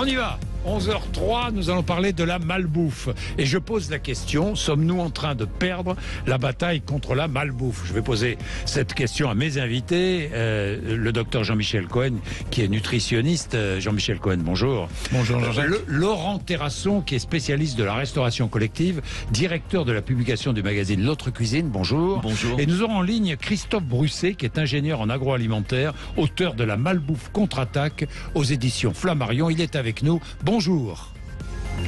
On y va. 11h03, nous allons parler de la malbouffe. Et je pose la question, sommes-nous en train de perdre la bataille contre la malbouffe? Je vais poser cette question à mes invités. Le docteur Jean-Michel Cohen, qui est nutritionniste. Jean-Michel Cohen, bonjour. Bonjour Jean-Jacques. Laurent Terrasson, qui est spécialiste de la restauration collective, directeur de la publication du magazine L'Autre Cuisine, bonjour. Bonjour. Et nous aurons en ligne Christophe Brusset, qui est ingénieur en agroalimentaire, auteur de La malbouffe contre-attaque aux éditions Flammarion. Il est avec nous. Bonjour.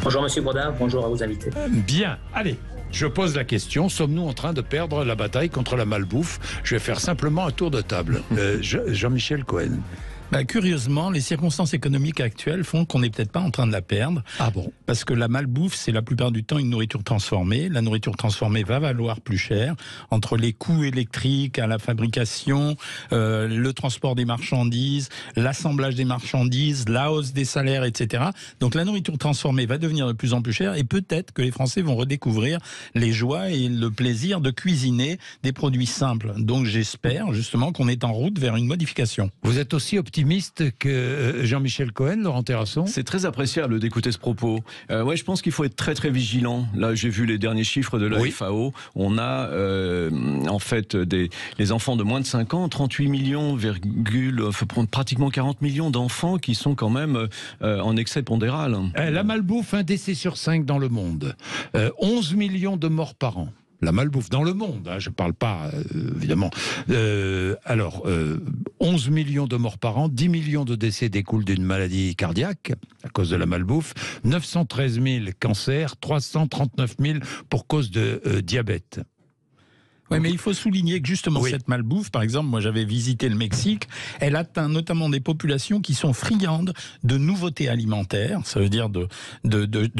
Bonjour Monsieur Bourdin, bonjour à vos invités. Bien, allez. Je pose la question, sommes-nous en train de perdre la bataille contre la malbouffe? Je vais faire simplement un tour de table. Jean-Michel Cohen. Curieusement, les circonstances économiques actuelles font qu'on n'est peut-être pas en train de la perdre. Ah bon? Parce que la malbouffe, c'est la plupart du temps une nourriture transformée. La nourriture transformée va valoir plus cher. Entre les coûts électriques à la fabrication, le transport des marchandises, l'assemblage des marchandises, la hausse des salaires, etc. Donc la nourriture transformée va devenir de plus en plus chère et peut-être que les Français vont redécouvrir les joies et le plaisir de cuisiner des produits simples. Donc j'espère justement qu'on est en route vers une modification. Vous êtes aussi optimiste que Jean-Michel Cohen, Laurent Terrasson? C'est très appréciable d'écouter ce propos. Ouais, je pense qu'il faut être très très vigilant. Là, j'ai vu les derniers chiffres de la FAO. On a en fait les enfants de moins de 5 ans, 38 millions, pratiquement 40 millions d'enfants qui sont quand même en excès pondéral. La malbouffe, un décès sur 5 dans le monde. 11 millions de morts par an. La malbouffe dans le monde, hein, je ne parle pas, évidemment. 11 millions de morts par an, 10 millions de décès découlent d'une maladie cardiaque à cause de la malbouffe, 913 000 cancers, 339 000 pour cause de diabète. Oui, mais il faut souligner que justement cette malbouffe, par exemple, moi j'avais visité le Mexique, elle atteint notamment des populations qui sont friandes de nouveautés alimentaires, ça veut dire de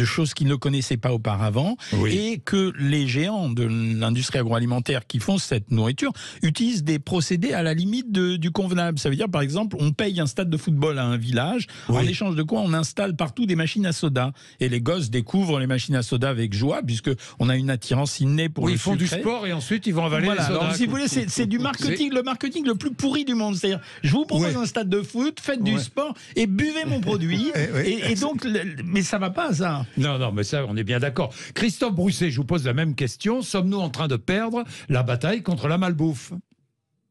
choses qu'ils ne connaissaient pas auparavant, et que les géants de l'industrie agroalimentaire qui font cette nourriture utilisent des procédés à la limite du convenable. Ça veut dire, par exemple, on paye un stade de football à un village, en échange de quoi on installe partout des machines à soda. Et les gosses découvrent les machines à soda avec joie, puisqu'on a une attirance innée pour le sucré. Ils font du sport et ensuite ils vont avaler les sodas. Alors, si vous voulez, c'est du marketing, le marketing le plus pourri du monde. C'est-à-dire, je vous propose un stade de foot, faites du sport et buvez mon produit. Et donc, mais ça va pas, ça. Non, mais ça, on est bien d'accord. Christophe Brusset, je vous pose la même question. Sommes-nous en train de perdre la bataille contre la malbouffe?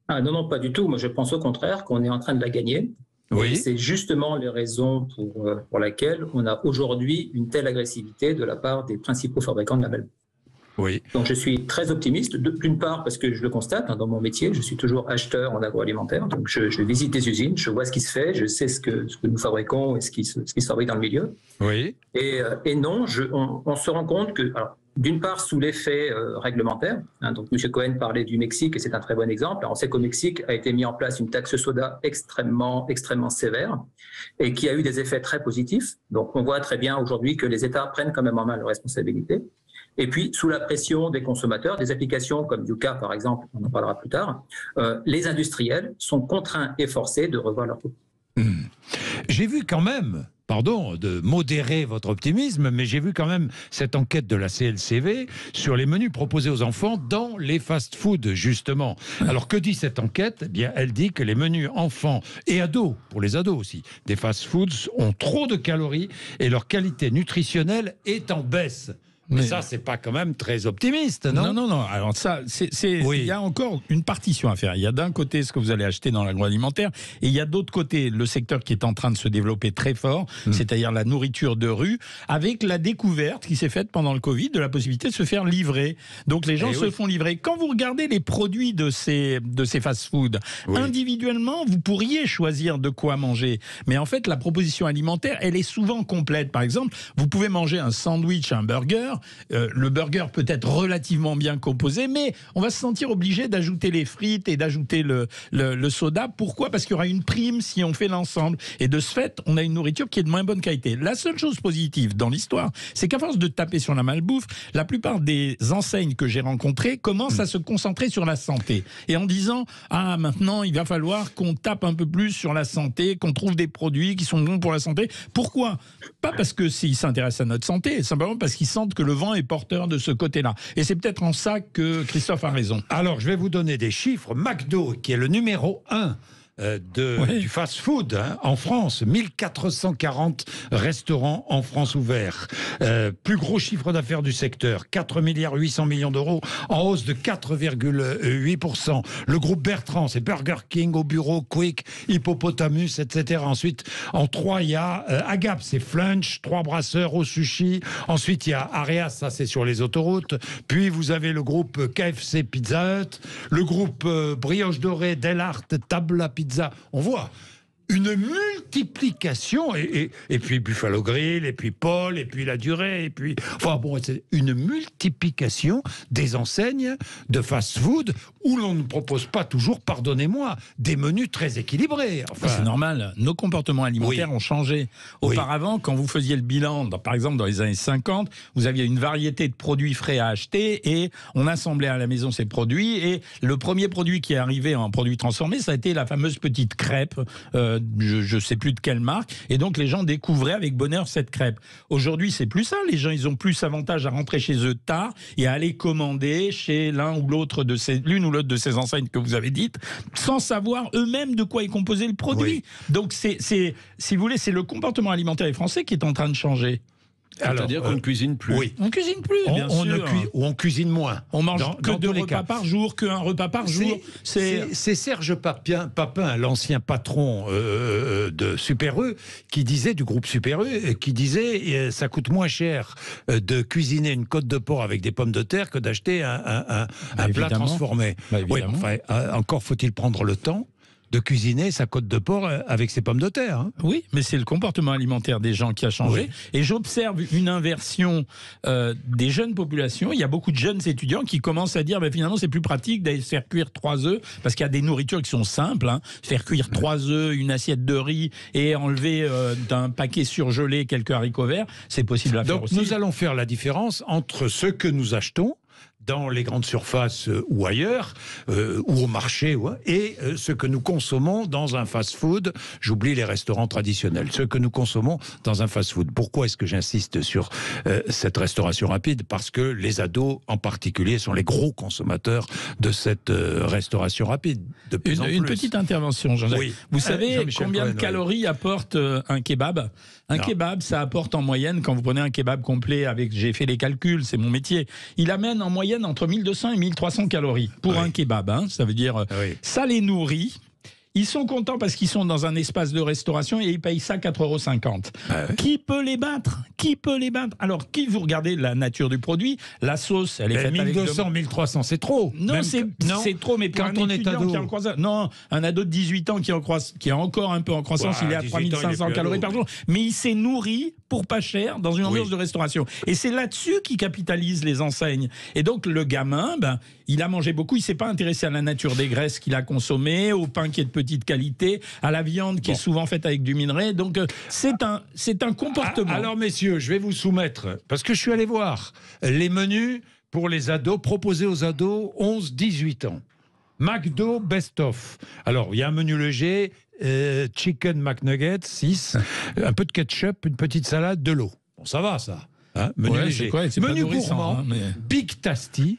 Non, pas du tout. Moi, je pense au contraire qu'on est en train de la gagner. Et c'est justement les raisons pour lesquelles on a aujourd'hui une telle agressivité de la part des principaux fabricants de la malbouffe. Donc je suis très optimiste, d'une part parce que je le constate dans mon métier, je suis toujours acheteur en agroalimentaire, donc je visite des usines, je vois ce qui se fait, je sais ce que nous fabriquons et ce qui se fabrique dans le milieu. Et non, on se rend compte que, alors, d'une part sous l'effet réglementaire, donc M. Cohen parlait du Mexique et c'est un très bon exemple. Alors, on sait qu'au Mexique a été mis en place une taxe soda extrêmement sévère et qui a eu des effets très positifs. Donc on voit très bien aujourd'hui que les États prennent quand même en main leurs responsabilités. Et puis, sous la pression des consommateurs, des applications comme Yuka, par exemple, on en parlera plus tard, les industriels sont contraints et forcés de revoir leurs coûts. J'ai vu quand même, pardon de modérer votre optimisme, mais j'ai vu quand même cette enquête de la CLCV sur les menus proposés aux enfants dans les fast-foods, justement. Alors, que dit cette enquête? Eh bien, elle dit que les menus enfants et ados, pour les ados aussi, des fast-foods ont trop de calories et leur qualité nutritionnelle est en baisse. Mais ça, c'est pas quand même très optimiste, non? Non. Alors ça, il y a encore une partition à faire. Il y a d'un côté ce que vous allez acheter dans l'agroalimentaire, et il y a d'autre côté le secteur qui est en train de se développer très fort, c'est-à-dire la nourriture de rue, avec la découverte qui s'est faite pendant le Covid de la possibilité de se faire livrer. Donc les gens se font livrer. Quand vous regardez les produits de ces fast-foods, individuellement, vous pourriez choisir de quoi manger. Mais en fait, la proposition alimentaire, elle est souvent complète. Par exemple, vous pouvez manger un sandwich, un burger. Le burger peut être relativement bien composé, mais on va se sentir obligé d'ajouter les frites et d'ajouter le soda. Pourquoi? Parce qu'il y aura une prime si on fait l'ensemble. Et de ce fait, on a une nourriture qui est de moins bonne qualité. La seule chose positive dans l'histoire, c'est qu'à force de taper sur la malbouffe, la plupart des enseignes que j'ai rencontrées commencent à se concentrer sur la santé. Et en disant, maintenant, il va falloir qu'on tape un peu plus sur la santé, qu'on trouve des produits qui sont bons pour la santé. Pourquoi? Pas parce que s'ils s'intéressent à notre santé, simplement parce qu'ils sentent que le vent est porteur de ce côté-là. Et c'est peut-être en ça que Christophe a raison. Alors, je vais vous donner des chiffres. McDo, qui est le numéro 1 du fast-food en France. 1440 restaurants en France ouverts. Plus gros chiffre d'affaires du secteur, 4 milliards 800 millions d'euros, en hausse de 4,8%. Le groupe Bertrand, c'est Burger King, Au Bureau, Quick, Hippopotamus, etc. Ensuite, en 3, il y a Agap, c'est Flunch, 3 brasseurs au sushi. Ensuite, il y a Areas, ça c'est sur les autoroutes. Puis vous avez le groupe KFC Pizza Hut, le groupe Brioche Dorée, Del Arte, Tabla Pizza. On voit une multiplication, et puis Buffalo Grill, et puis Paul, et puis La Durée, et puis... Enfin bon, c'est une multiplication des enseignes de fast-food où l'on ne propose pas toujours, pardonnez-moi, des menus très équilibrés. Enfin, c'est normal, nos comportements alimentaires ont changé. Auparavant, quand vous faisiez le bilan, par exemple dans les années 50, vous aviez une variété de produits frais à acheter, et on assemblait à la maison ces produits, et le premier produit qui est arrivé en produit transformé, ça a été la fameuse petite crêpe, je ne sais plus de quelle marque, et donc les gens découvraient avec bonheur cette crêpe. Aujourd'hui, c'est plus ça. Les gens, ils ont plus avantage à rentrer chez eux tard et à aller commander chez l'une ou l'autre de ces enseignes que vous avez dites, sans savoir eux-mêmes de quoi est composé le produit. Donc, si vous voulez, c'est le comportement alimentaire des Français qui est en train de changer. C'est-à-dire qu'on ne cuisine plus. Oui. On cuisine plus, bien sûr. On cuisine moins. On mange que 2 repas par jour, qu'un repas par jour. C'est Serge Papin, l'ancien patron de Super U, qui disait, du groupe Super U, qui disait ça coûte moins cher de cuisiner une côte de porc avec des pommes de terre que d'acheter un plat transformé. Oui, enfin, encore faut-il prendre le temps de cuisiner sa côte de porc avec ses pommes de terre. Hein. Oui, mais c'est le comportement alimentaire des gens qui a changé. Oui. Et j'observe une inversion des jeunes populations. Il y a beaucoup de jeunes étudiants qui commencent à dire finalement c'est plus pratique d'aller faire cuire 3 œufs, parce qu'il y a des nourritures qui sont simples. Hein. Faire cuire 3 œufs, une assiette de riz et enlever d'un paquet surgelé quelques haricots verts, c'est possible à faire aussi. Donc nous allons faire la différence entre ce que nous achetons dans les grandes surfaces ou ailleurs, ou au marché, et ce que nous consommons dans un fast-food. J'oublie les restaurants traditionnels. Ce que nous consommons dans un fast-food. Pourquoi est-ce que j'insiste sur cette restauration rapide ? Parce que les ados, en particulier, sont les gros consommateurs de cette restauration rapide. De plus en plus. Une petite intervention, Jean-Jacques. Oui. Vous savez combien de calories apporte un kebab ? Un kebab, ça apporte en moyenne, quand vous prenez un kebab complet, j'ai fait les calculs, c'est mon métier, il amène en moyenne entre 1200 et 1300 calories pour un kebab. Hein, ça veut dire, ça les nourrit. Ils sont contents parce qu'ils sont dans un espace de restauration et ils payent ça 4,50 €. Qui peut les battre ? Qui peut les battre ? Alors, qui vous regardez la nature du produit ? La sauce, elle est faite 1200, 1300, c'est trop. Non, c'est trop, mais pour quand on est ado, qui est en croissance, non, un ado de 18 ans qui est encore un peu en croissance, il est à 3500 calories par jour, mais il s'est nourri pour pas cher dans une ambiance de restauration. Et c'est là-dessus qu'ils capitalisent les enseignes. Et donc, le gamin, il a mangé beaucoup, il s'est pas intéressé à la nature des graisses qu'il a consommées, au pain qui est de petite qualité, à la viande qui est souvent faite avec du minerai. Donc c'est un comportement. Alors messieurs, je vais vous soumettre, parce que je suis allé voir les menus pour les ados, proposés aux ados 11-18 ans. McDo Best Of. Alors il y a un menu léger, Chicken McNuggets, 6, un peu de ketchup, une petite salade, de l'eau. Bon, ça va ça. Hein, menu léger. Menu gourmand, Big Tasty,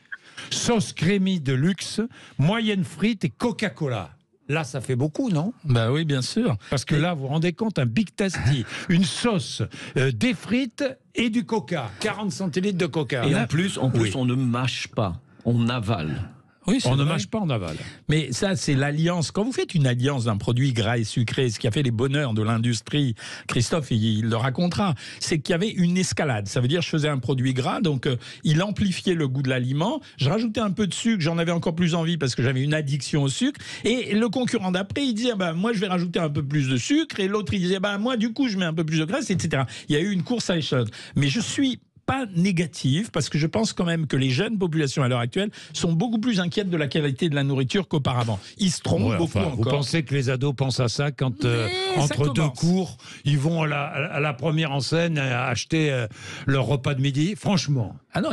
sauce crémie de luxe, moyenne frite et Coca-Cola. Là, ça fait beaucoup, non ? Bah oui, bien sûr. Parce que là, vous vous rendez compte, un Big Tasty, une sauce, des frites et du coca. 40 centilitres de coca. Et en plus, on ne mâche pas, on avale. Oui, on ne mâche pas, on avale. Mais ça, c'est l'alliance. Quand vous faites une alliance d'un produit gras et sucré, ce qui a fait les bonheurs de l'industrie, Christophe, il le racontera, c'est qu'il y avait une escalade. Ça veut dire, je faisais un produit gras, donc il amplifiait le goût de l'aliment. Je rajoutais un peu de sucre, j'en avais encore plus envie parce que j'avais une addiction au sucre. Et le concurrent d'après, il disait, moi, je vais rajouter un peu plus de sucre. Et l'autre, il disait, moi, du coup, je mets un peu plus de graisse, etc. Il y a eu une course à l'échelle. Mais je suis pas négative, parce que je pense quand même que les jeunes populations à l'heure actuelle sont beaucoup plus inquiètes de la qualité de la nourriture qu'auparavant. Ils se trompent beaucoup encore. Vous pensez que les ados pensent à ça quand, entre deux cours, ils vont à la première enseigne acheter leur repas de midi ? Franchement. Ah non,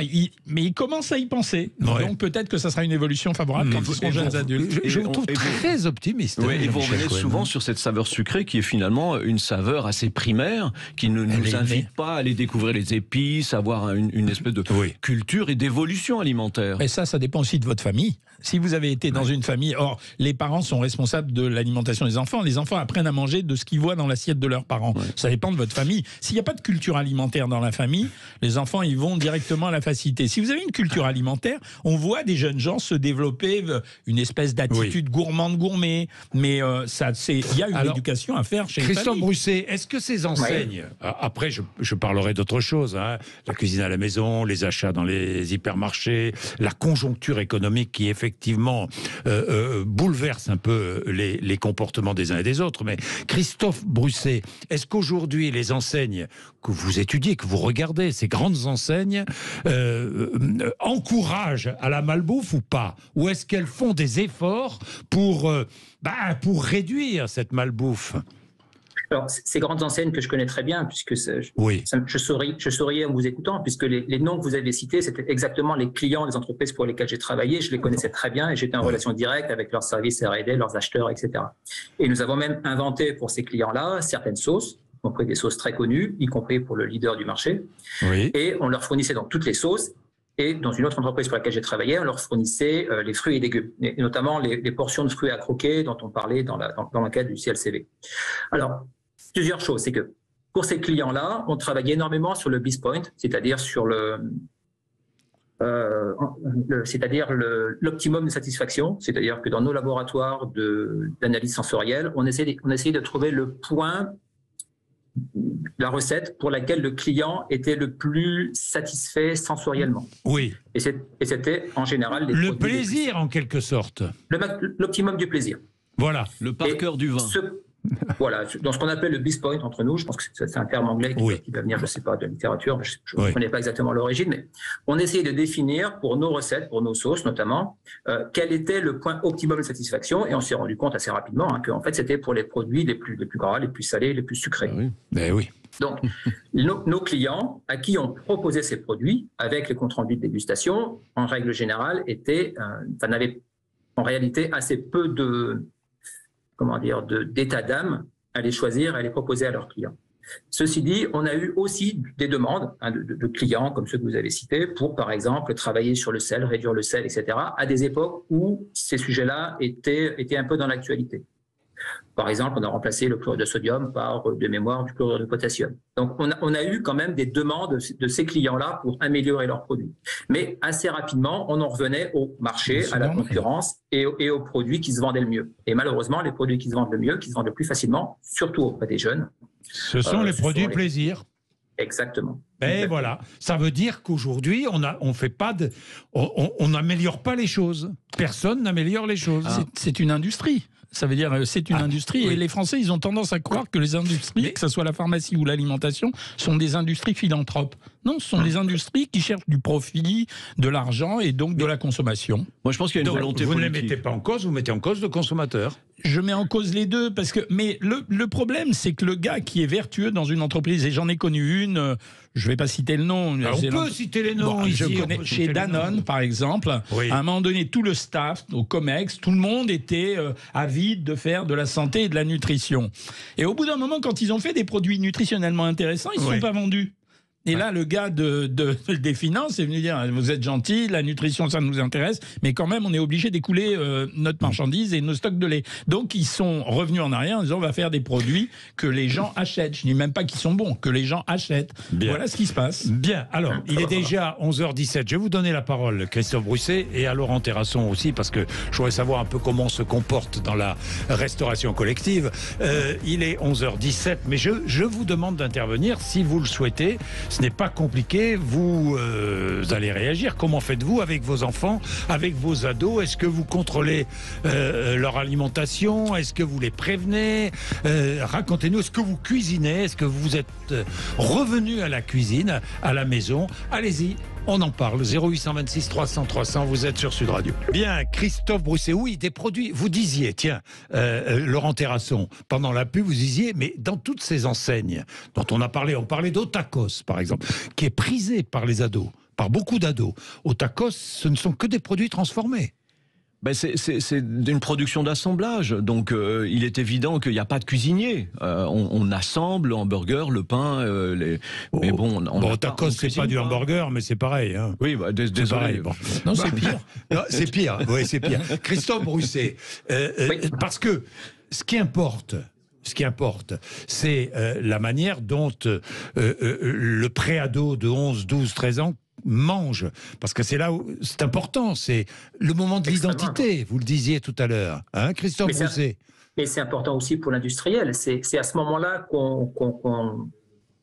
mais ils commencent à y penser. Ouais. Donc peut-être que ça sera une évolution favorable quand ils seront jeunes adultes. Je vous trouve très optimiste. Oui, et vous revenez souvent sur cette saveur sucrée qui est finalement une saveur assez primaire, qui ne nous invite pas à aller découvrir les épices, avoir une espèce de culture et d'évolution alimentaire. Et ça dépend aussi de votre famille. Si vous avez été dans une famille, or les parents sont responsables de l'alimentation des enfants, les enfants apprennent à manger de ce qu'ils voient dans l'assiette de leurs parents. Ça dépend de votre famille. S'il n'y a pas de culture alimentaire dans la famille, les enfants ils vont directement à la facilité. Si vous avez une culture alimentaire, on voit des jeunes gens se développer une espèce d'attitude gourmande gourmet, mais il y a une éducation à faire chez les familles. Christophe Brousset, est-ce que ces enseignes, après je parlerai d'autre chose, hein, la cuisine à la maison, les achats dans les hypermarchés, la conjoncture économique qui effectivement bouleverse un peu les comportements des uns et des autres, mais Christophe Brousset, est-ce qu'aujourd'hui les enseignes que vous étudiez, que vous regardez, ces grandes enseignes, encouragent à la malbouffe ou pas? Ou est-ce qu'elles font des efforts pour réduire cette malbouffe? Alors, ces grandes enseignes que je connais très bien, puisque je souriais en vous écoutant, puisque les noms que vous avez cités, c'était exactement les clients des entreprises pour lesquelles j'ai travaillé. Je les connaissais très bien et j'étais en relation directe avec leurs services R&D, leurs acheteurs, etc. Et nous avons même inventé pour ces clients-là certaines sauces, y compris des sauces très connues, y compris pour le leader du marché. Oui. Et on leur fournissait donc toutes les sauces. Et dans une autre entreprise pour laquelle j'ai travaillé, on leur fournissait les fruits et légumes, et notamment les portions de fruits à croquer dont on parlait dans le cadre du CLCV. Alors, plusieurs choses. C'est que pour ces clients-là, on travaillait énormément sur le Bliss Point, c'est-à-dire sur l'optimum de satisfaction. C'est-à-dire que dans nos laboratoires d'analyse sensorielle, on essayait de trouver le point, la recette pour laquelle le client était le plus satisfait sensoriellement. Oui. Et c'était en général le plaisir en quelque sorte. L'optimum du plaisir. Voilà. Le Parker du vin. Voilà, dans ce qu'on appelle le Bliss Point entre nous, je pense que c'est un terme anglais qui va venir, je ne sais pas, de littérature, je ne connais pas exactement l'origine, mais on essayait de définir pour nos recettes, pour nos sauces notamment, quel était le point optimum de satisfaction, et on s'est rendu compte assez rapidement qu'en fait c'était pour les produits les plus gras, les plus salés, les plus sucrés. Oui. Ben oui. Donc, nos clients à qui on proposait ces produits, avec les comptes rendus de dégustation, en règle générale, n'avaient en réalité assez peu d'état d'âme à les choisir, à les proposer à leurs clients. Ceci dit, on a eu aussi des demandes de clients, comme ceux que vous avez cités, pour, par exemple, travailler sur le sel, réduire le sel, etc., à des époques où ces sujets-là étaient un peu dans l'actualité. Par exemple, on a remplacé le chlorure de sodium par, de mémoire, du chlorure de potassium. Donc, on a eu quand même des demandes de ces clients-là pour améliorer leurs produits. Mais assez rapidement, on en revenait au marché, à la concurrence et aux produits qui se vendaient le mieux. Et malheureusement, les produits qui se vendent le mieux, qui se vendent le plus facilement, surtout auprès des jeunes, ce sont les produits plaisir. Exactement. Et voilà, ça veut dire qu'aujourd'hui, on n'améliore pas les choses. Personne n'améliore les choses. C'est une industrie. Ça veut dire c'est une industrie et les Français ils ont tendance à croire que les industries, que ce soit la pharmacie ou l'alimentation, sont des industries philanthropes. Non, ce sont des industries qui cherchent du profit, de l'argent et donc de la consommation. Moi je pense qu'il y a une volonté politique. Vous ne les mettez pas en cause, vous mettez en cause le consommateur. Je mets en cause les deux mais le problème c'est que le gars qui est vertueux dans une entreprise, et j'en ai connu une, je ne vais pas citer le nom. On peut citer les noms ici. Je connais chez Danone par exemple, à un moment donné tout le staff, au Comex, tout le monde était avide de faire de la santé et de la nutrition. Et au bout d'un moment, quand ils ont fait des produits nutritionnellement intéressants, ils ne sont pas vendus. Et là, le gars des finances est venu dire « Vous êtes gentil, la nutrition, ça nous intéresse, mais quand même, on est obligé d'écouler notre marchandise et nos stocks de lait. » Donc, ils sont revenus en arrière en disant « On va faire des produits que les gens achètent. » Je ne dis même pas qu'ils sont bons, que les gens achètent. Bien. Voilà ce qui se passe. Bien. Alors, il est déjà 11h17. Je vais vous donner la parole, Christophe Brousset, et à Laurent Terrasson aussi, parce que je voudrais savoir un peu comment on se comporte dans la restauration collective. Il est 11h17, mais je vous demande d'intervenir si vous le souhaitez. Ce n'est pas compliqué, vous allez réagir. Comment faites-vous avec vos enfants, avec vos ados? Est-ce que vous contrôlez leur alimentation? Est-ce que vous les prévenez? Racontez-nous, est-ce que vous cuisinez? Est-ce que vous êtes revenu à la cuisine, à la maison? Allez-y, on en parle. 0826 300 300, vous êtes sur Sud Radio. Bien, Christophe Brousset, oui, des produits. Vous disiez, tiens, Laurent Terrasson, pendant la pub, vous disiez, mais dans toutes ces enseignes dont on parlait d'Otakos, par exemple, qui est prisé par les ados, par beaucoup d'ados. Otakos, ce ne sont que des produits transformés. C'est d'une production d'assemblage, donc il est évident qu'il n'y a pas de cuisinier. On assemble le hamburger, le pain, mais bon... Tacos, c'est pas du hamburger, mais c'est pareil. Hein. Oui, désolé. Pareil. Bon. Non, c'est pire. Non, c'est pire. Oui, c'est pire. Christophe Brousset, parce que ce qui importe, c'est la manière dont le préado de 11, 12, 13 ans mange, parce que c'est là où c'est important, c'est le moment de l'identité, vous le disiez tout à l'heure, hein, Christophe Brousset. Mais c'est important aussi pour l'industriel, c'est à ce moment-là qu'on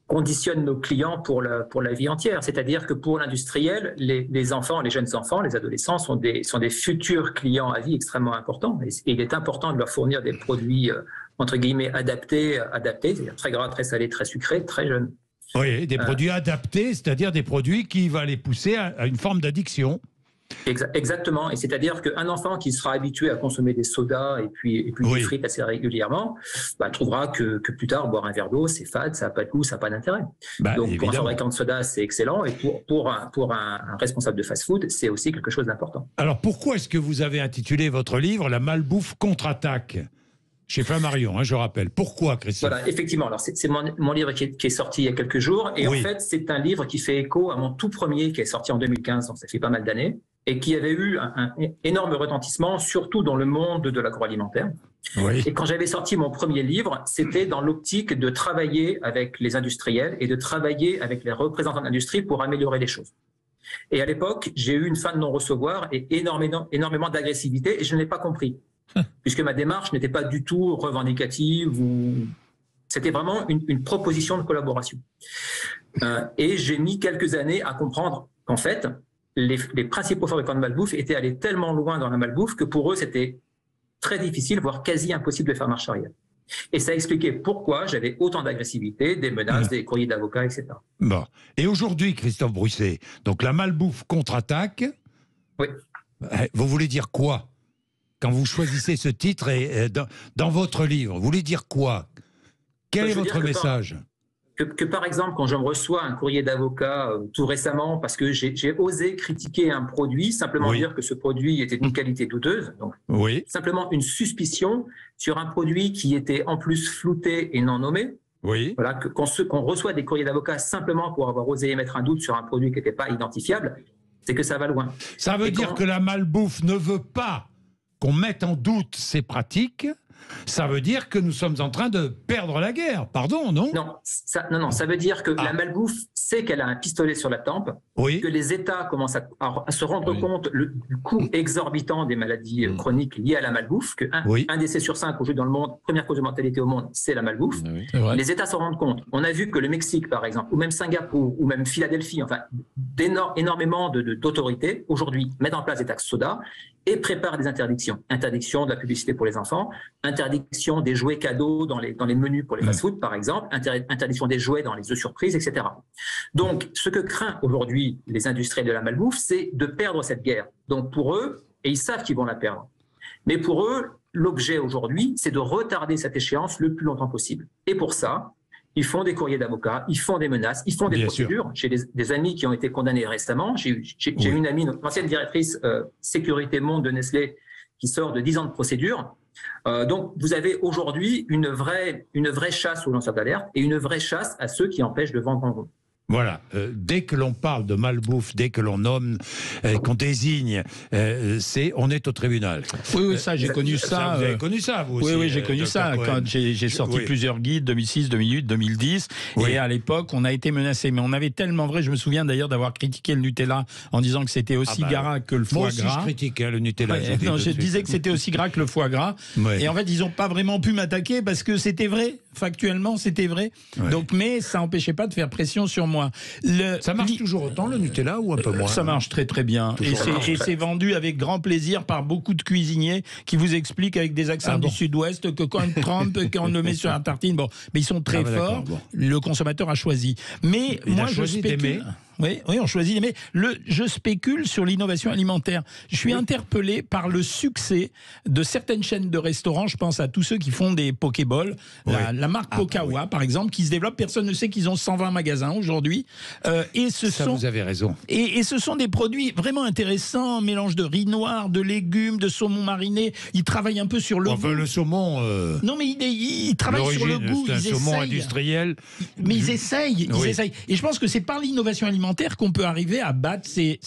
conditionne nos clients pour la vie entière, c'est-à-dire que pour l'industriel, les enfants, les jeunes enfants, les adolescents sont des futurs clients à vie extrêmement importants, et il est important de leur fournir des produits entre guillemets adaptés, c'est-à-dire très gras, très salés, très sucrés, très jeunes. Oui, des produits adaptés, c'est-à-dire des produits qui vont les pousser à une forme d'addiction. Exactement, et c'est-à-dire qu'un enfant qui sera habitué à consommer des sodas et puis des frites assez régulièrement, trouvera que plus tard, boire un verre d'eau, c'est fade, ça n'a pas de goût, ça n'a pas d'intérêt. Donc évidemment. Pour un fabricant de soda, c'est excellent, et pour un responsable de fast-food, c'est aussi quelque chose d'important. Alors pourquoi est-ce que vous avez intitulé votre livre « La malbouffe contre-attaque » chez Flammarion, je rappelle. Pourquoi, Christophe ? Voilà, effectivement. Alors, c'est mon livre qui est sorti il y a quelques jours. Et en fait, c'est un livre qui fait écho à mon tout premier qui est sorti en 2015, donc ça fait pas mal d'années, et qui avait eu un énorme retentissement, surtout dans le monde de l'agroalimentaire. Oui. Et quand j'avais sorti mon premier livre, c'était dans l'optique de travailler avec les industriels et de travailler avec les représentants de l'industrie pour améliorer les choses. Et à l'époque, j'ai eu une fin de non-recevoir et énormément d'agressivité, et je ne l'ai pas compris. Puisque ma démarche n'était pas du tout revendicative, c'était vraiment une proposition de collaboration. Et j'ai mis quelques années à comprendre qu'en fait, les principaux fabricants de malbouffe étaient allés tellement loin dans la malbouffe que pour eux, c'était très difficile, voire quasi impossible de faire marche arrière. Et ça expliquait pourquoi j'avais autant d'agressivité, des menaces, des courriers d'avocats, etc. Bon. Et aujourd'hui, Christophe Brousset, donc la malbouffe contre-attaque, oui. Vous voulez dire quoi ? Quand vous choisissez ce titre et dans votre livre, vous voulez dire quoi ? Quel est votre message ? Que par exemple, quand je me reçois un courrier d'avocat tout récemment, parce que j'ai osé critiquer un produit, simplement dire que ce produit était d'une qualité douteuse, donc simplement une suspicion sur un produit qui était en plus flouté et non nommé. Voilà, qu'on reçoit des courriers d'avocats simplement pour avoir osé émettre un doute sur un produit qui n'était pas identifiable, c'est que ça va loin. Ça veut dire que la malbouffe ne veut pas qu'on mette en doute ces pratiques, ça veut dire que nous sommes en train de perdre la guerre. Pardon, non ? Non, ça veut dire que la malbouffe sait qu'elle a un pistolet sur la tempe, que les États commencent à se rendre compte du coût exorbitant des maladies chroniques liées à la malbouffe, qu'un décès sur 5 aujourd'hui dans le monde, première cause de mortalité au monde, c'est la malbouffe. Les États s'en rendent compte. On a vu que le Mexique, par exemple, ou même Singapour, ou même Philadelphie, enfin, énormément d'autorités, aujourd'hui, mettent en place des taxes soda et préparent des interdictions. Interdiction de la publicité pour les enfants, interdiction des jouets cadeaux dans les menus pour les fast-food, par exemple, interdiction des jouets dans les œufs surprises, etc. Donc, ce que craint aujourd'hui les industriels de la malbouffe, c'est de perdre cette guerre. Donc, pour eux, et ils savent qu'ils vont la perdre, mais pour eux, l'objet aujourd'hui, c'est de retarder cette échéance le plus longtemps possible. Et pour ça, ils font des courriers d'avocats, ils font des menaces, ils font des procédures. J'ai des amis qui ont été condamnés récemment. J'ai une amie, l'ancienne directrice sécurité monde de Nestlé, qui sort de 10 ans de procédure. Donc, vous avez aujourd'hui une vraie chasse aux lanceurs d'alerte et une vraie chasse à ceux qui empêchent de vendre en gros. Voilà, dès que l'on parle de malbouffe, dès que l'on nomme, qu'on désigne, on est au tribunal. Oui, ça, j'ai connu ça. Vous avez connu ça, vous aussi. Oui, j'ai connu ça quand j'ai sorti plusieurs guides, 2006, 2008, 2010. Et à l'époque, on a été menacé. Mais on avait tellement vrai, je me souviens d'ailleurs d'avoir critiqué le Nutella en disant que c'était aussi gras que le foie gras. Moi aussi, je critiquais le Nutella. Je disais que c'était aussi gras que le foie gras. Et en fait, ils n'ont pas vraiment pu m'attaquer parce que c'était vrai. Factuellement, c'était vrai. Donc, mais ça n'empêchait pas de faire pression sur moi. Ça marche toujours autant, le Nutella, ou un peu moins ? Ça marche très très bien. Et c'est vendu avec grand plaisir par beaucoup de cuisiniers qui vous expliquent avec des accents du Sud-Ouest que quand on trempe, quand on le met sur un tartine, mais ils sont très forts. Le consommateur a choisi. Mais moi, je spécule. Oui, on choisit. Mais je spécule sur l'innovation alimentaire. Je suis interpellé par le succès de certaines chaînes de restaurants. Je pense à tous ceux qui font des Pokéballs. La marque Pokawa, par exemple, qui se développe. Personne ne sait qu'ils ont 120 magasins aujourd'hui. Vous avez raison. Et ce sont des produits vraiment intéressants. Mélange de riz noir, de légumes, de saumon mariné. Ils travaillent un peu sur le goût. Le saumon... Non, mais ils travaillent sur le goût. C'est un saumon industriel. Mais ils essayent. Et je pense que c'est par l'innovation alimentaire qu'on peut arriver à battre ces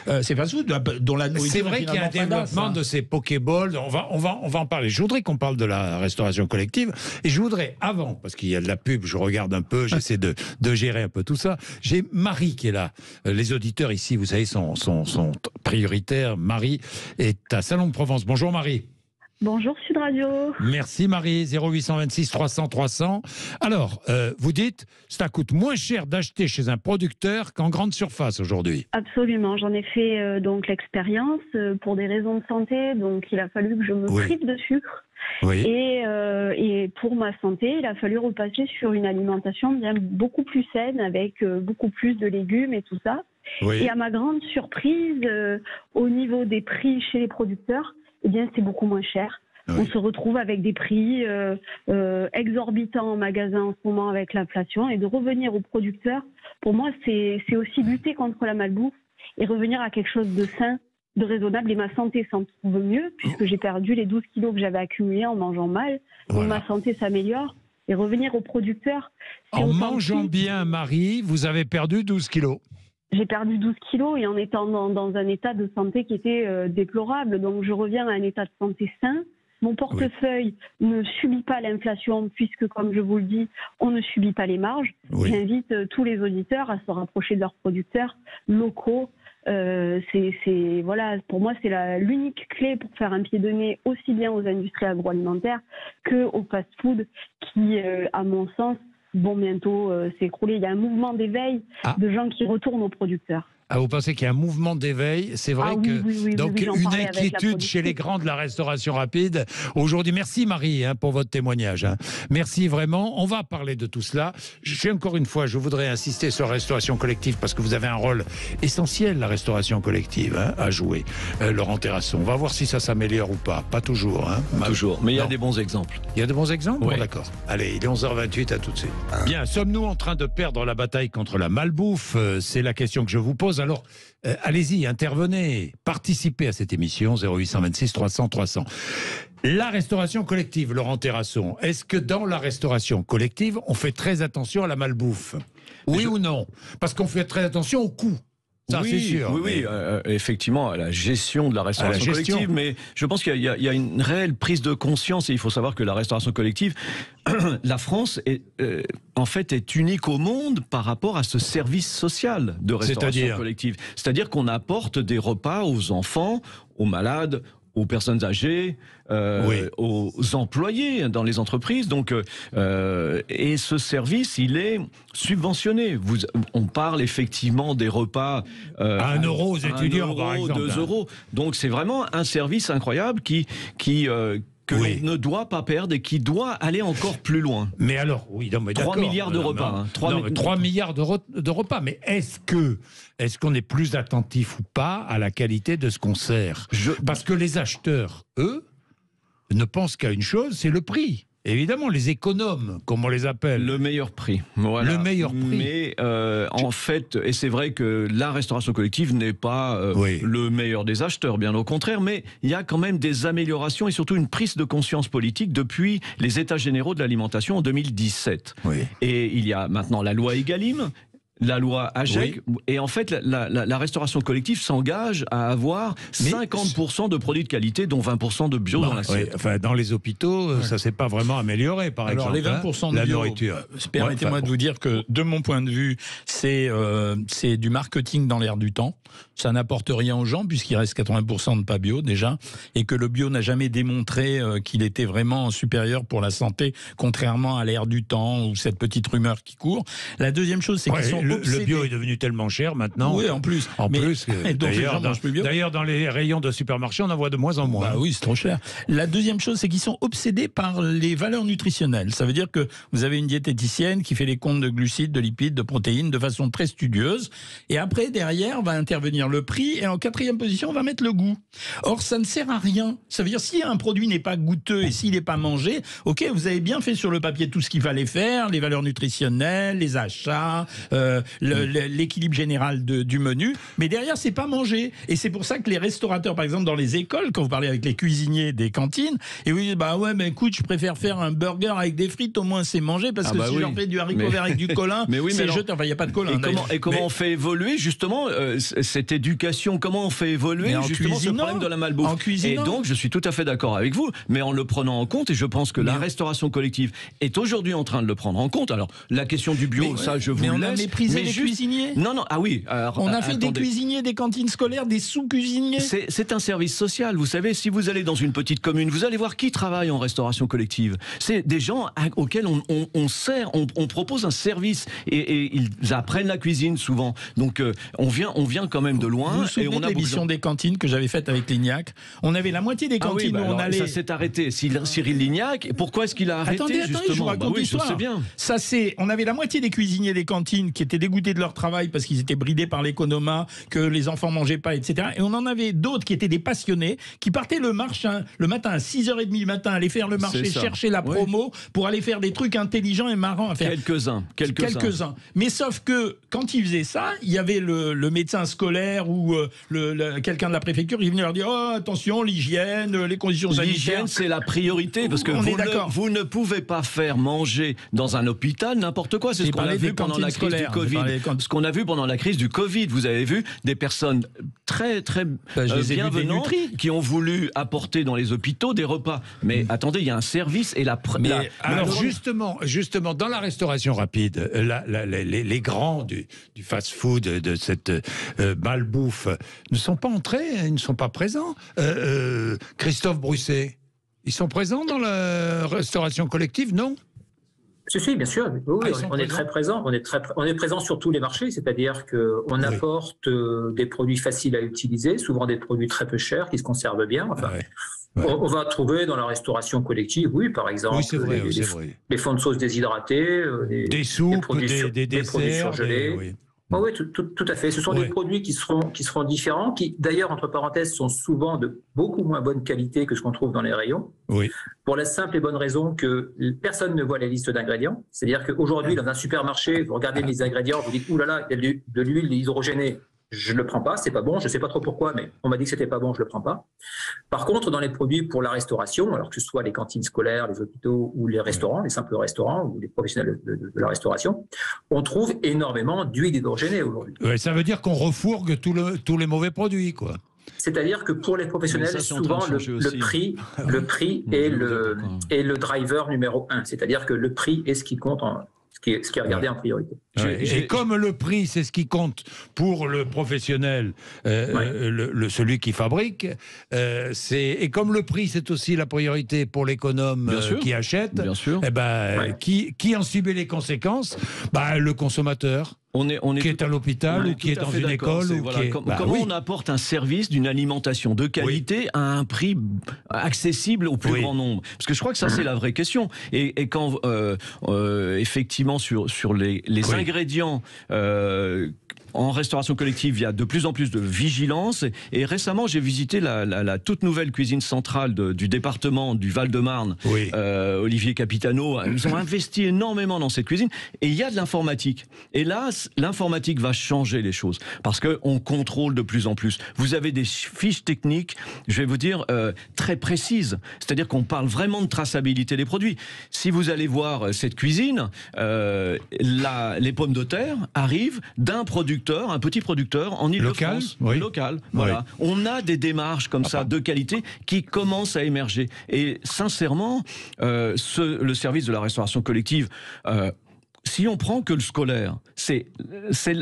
fast-foods dont la nourriture. C'est vrai qu'il y a un développement de ces Pokéballs. On va en parler. Je voudrais qu'on parle de la restauration collective. Et je voudrais, avant, parce qu'il y a de la pub, je regarde un peu, j'essaie de gérer un peu tout ça. J'ai Marie qui est là. Les auditeurs ici, vous savez, sont prioritaires. Marie est à Salon de Provence. Bonjour Marie. Bonjour Sud Radio. Merci Marie, 0826 300 300. Alors, vous dites, ça coûte moins cher d'acheter chez un producteur qu'en grande surface aujourd'hui. Absolument, j'en ai fait donc l'expérience pour des raisons de santé, donc il a fallu que je me prive de sucre. Oui. Et pour ma santé, il a fallu repasser sur une alimentation bien beaucoup plus saine, avec beaucoup plus de légumes et tout ça. Oui. Et à ma grande surprise, au niveau des prix chez les producteurs, eh bien, c'est beaucoup moins cher. Oui. On se retrouve avec des prix exorbitants en magasin en ce moment avec l'inflation. Et de revenir aux producteurs, pour moi, c'est aussi lutter contre la malbouffe et revenir à quelque chose de sain, de raisonnable. Et ma santé s'en trouve mieux, puisque j'ai perdu les 12 kilos que j'avais accumulés en mangeant mal. Donc ma santé s'améliore. Et revenir aux producteurs... En mangeant bien, Marie, vous avez perdu 12 kilos. J'ai perdu 12 kilos et en étant dans un état de santé qui était déplorable. Donc je reviens à un état de santé sain. Mon portefeuille ne subit pas l'inflation puisque, comme je vous le dis, on ne subit pas les marges. Oui. J'invite tous les auditeurs à se rapprocher de leurs producteurs locaux. Voilà, pour moi, c'est l'unique clé pour faire un pied de nez aussi bien aux industries agroalimentaires qu'aux fast-food qui, à mon sens, vont bientôt s'écrouler. Il y a un mouvement d'éveil de gens qui retournent aux producteurs. Ah, vous pensez qu'il y a un mouvement d'éveil? C'est vrai donc une inquiétude chez les grands de la restauration rapide aujourd'hui. Merci Marie pour votre témoignage. Merci vraiment. On va parler de tout cela. Encore une fois, je voudrais insister sur la restauration collective parce que vous avez un rôle essentiel, la restauration collective, à jouer. Laurent Terrasson, on va voir si ça s'améliore ou pas. Pas toujours. Toujours, mais il y a des bons exemples. Il y a de bons exemples? Oui. Bon, d'accord. Allez, il est 11h28, à tout de suite. Bien, sommes-nous en train de perdre la bataille contre la malbouffe? C'est la question que je vous pose. Alors, allez-y, intervenez, participez à cette émission, 0826 300 300. La restauration collective, Laurent Terrasson, est-ce que dans la restauration collective, on fait très attention à la malbouffe? Oui ou non? Parce qu'on fait très attention au coût. Ça, c'est sûr. Oui, effectivement, à la gestion de la restauration collective, mais je pense qu'il y a une réelle prise de conscience, et il faut savoir que la restauration collective, la France en fait est unique au monde par rapport à ce service social de restauration collective. C'est-à-dire qu'on apporte des repas aux enfants, aux malades, aux personnes âgées, aux employés dans les entreprises. Donc, et ce service, il est subventionné. On parle effectivement des repas à 1 euro aux étudiants, par exemple. 2 euros. Donc, c'est vraiment un service incroyable que l'on ne doit pas perdre et qui doit aller encore plus loin. Mais alors, 3 milliards de repas. 3 milliards de repas. Mais est-ce qu'on est plus attentif ou pas à la qualité de ce qu'on sert? Parce que les acheteurs, eux, ne pensent qu'à une chose, c'est le prix. Évidemment, les économes, comme on les appelle. Le meilleur prix. Voilà. Le meilleur prix. Mais en fait, et c'est vrai que la restauration collective n'est pas le meilleur des acheteurs, bien au contraire, mais il y a quand même des améliorations et surtout une prise de conscience politique depuis les États généraux de l'alimentation en 2017. Et il y a maintenant la loi Egalim, la loi AGEC, et en fait, la restauration collective s'engage à avoir 50% de produits de qualité, dont 20% de bio dans l'assiette. Enfin, dans les hôpitaux, ça ne s'est pas vraiment amélioré, par exemple. Alors, les 20% de la bio, nourriture. Permettez-moi de vous dire que, de mon point de vue, c'est du marketing dans l'air du temps. Ça n'apporte rien aux gens, puisqu'il reste 80% de pas bio, déjà, et que le bio n'a jamais démontré qu'il était vraiment supérieur pour la santé, contrairement à l'air du temps, ou cette petite rumeur qui court. La deuxième chose, c'est qu'ils sont obsédés. Le bio est devenu tellement cher maintenant. Oui, en plus. D'ailleurs, dans les rayons de supermarché, on en voit de moins en moins. Bah oui, c'est trop cher. La deuxième chose, c'est qu'ils sont obsédés par les valeurs nutritionnelles. Ça veut dire que vous avez une diététicienne qui fait les comptes de glucides, de lipides, de protéines de façon très studieuse. Et après, derrière, va intervenir le prix. Et en quatrième position, on va mettre le goût. Or, ça ne sert à rien. Ça veut dire, si un produit n'est pas goûteux et s'il n'est pas mangé, ok, vous avez bien fait sur le papier tout ce qu'il fallait faire, les valeurs nutritionnelles, les achats, l'équilibre général du menu. Mais derrière, c'est pas mangé. Et c'est pour ça que les restaurateurs, par exemple, dans les écoles, quand vous parlez avec les cuisiniers des cantines, et vous dites, bah ouais, mais écoute, je préfère faire un burger avec des frites, au moins c'est mangé, parce que si j'en fais du haricot vert avec du colin, c'est jeté. Enfin, il n'y a pas de colin. Et comment on fait évoluer, justement, cette éducation, comment on fait évoluer, justement, ce problème de la malbouffe? En cuisinant. Et donc, je suis tout à fait d'accord avec vous, mais en le prenant en compte, et je pense que la restauration collective est aujourd'hui en train de le prendre en compte. Alors, la question du bio, ça, je vous laisse. Mais on a méprisé les cuisiniers. Non, ah oui. Alors, on a fait des cuisiniers, des cantines scolaires, des sous-cuisiniers. C'est un service social. Vous savez, si vous allez dans une petite commune, vous allez voir qui travaille en restauration collective. C'est des gens auxquels on propose un service et ils apprennent la cuisine souvent. Donc, on vient quand même de loin. Vous vous souvenez de l'émission des cantines que j'avais faite avec Lignac? On avait la moitié des cantines où on allait. Ça s'est arrêté. Cyril Lignac, pourquoi est-ce qu'il a arrêté? Attendez, je vous raconte l'histoire. Je sais bien. On avait la moitié des cuisiniers des cantines qui étaient dégoûtés de leur travail parce qu'ils étaient bridés par l'économat, que les enfants mangeaient pas, etc. Et on en avait d'autres qui étaient des passionnés, qui partaient le matin à 6h30 du matin, aller faire le marché, chercher la promo, pour aller faire des trucs intelligents et marrants à faire. Quelques-uns. Mais sauf que, quand ils faisaient ça, il y avait le médecin scolaire ou quelqu'un de la préfecture, il venait leur dire, oh, attention, l'hygiène, les conditions sanitaires. L'hygiène, c'est la priorité, parce que vous ne pouvez pas faire manger dans un hôpital n'importe quoi. C'est ce qu'on a vu pendant la crise du Covid. Ce qu'on a vu pendant la crise du Covid. Vous avez vu des personnes très, très bienvenantes qui ont voulu apporter dans les hôpitaux des repas. Mais attendez, il y a un service et alors justement, dans la restauration rapide, les grands du fast-food, de cette malbouffe, ne sont pas entrés, ils ne sont pas présents. Christophe Brusset, ils sont présents dans la restauration collective, non? Si, bien sûr. Oui, on est très présent. On est présent sur tous les marchés, c'est-à-dire qu'on apporte des produits faciles à utiliser, souvent des produits très peu chers qui se conservent bien. Enfin, on va trouver dans la restauration collective, par exemple, les fonds de sauce déshydratés, des soupes, des desserts, produits surgelés. Oui, tout à fait. Ce sont des produits qui seront différents, qui d'ailleurs, entre parenthèses, sont souvent de beaucoup moins bonne qualité que ce qu'on trouve dans les rayons. Oui. Pour la simple et bonne raison que personne ne voit les listes d'ingrédients. C'est-à-dire qu'aujourd'hui, dans un supermarché, vous regardez les ingrédients, vous dites, oulala, il y a de l'huile hydrogénée. Je ne le prends pas, c'est pas bon, je ne sais pas trop pourquoi, mais on m'a dit que c'était pas bon, je ne le prends pas. Par contre, dans les produits pour la restauration, alors que ce soit les cantines scolaires, les hôpitaux ou les restaurants, les simples restaurants ou les professionnels de la restauration, on trouve énormément d'huile hydrogénée aujourd'hui. Ouais, ça veut dire qu'on refourgue tous les mauvais produits, quoi. C'est-à-dire que pour les professionnels, souvent le prix est le driver numéro 1. C'est-à-dire que le prix est ce qui compte ce qui est regardé en priorité. Et comme le prix, c'est ce qui compte pour le professionnel, celui qui fabrique, et comme le prix, c'est aussi la priorité pour l'économe qui achète, qui en subit les conséquences? Le consommateur. Qui est à l'hôpital ou qui est dans une école. Comment on apporte un service d'une alimentation de qualité à un prix accessible au plus grand nombre? Parce que je crois que ça, c'est la vraie question. Et quand, effectivement, sur les ingrédients... en restauration collective, il y a de plus en plus de vigilance. Et récemment, j'ai visité la toute nouvelle cuisine centrale du département du Val-de-Marne. Olivier Capitano, ils ont investi énormément dans cette cuisine. Et il y a de l'informatique. Et là, l'informatique va changer les choses. Parce qu'on contrôle de plus en plus. Vous avez des fiches techniques, je vais vous dire, très précises. C'est-à-dire qu'on parle vraiment de traçabilité des produits. Si vous allez voir cette cuisine, les pommes de terre arrivent d'un producteur, un petit producteur en Île-de-France, local. Voilà. On a des démarches comme ça de qualité qui commencent à émerger. Et sincèrement, le service de la restauration collective, si on prend que le scolaire, c'est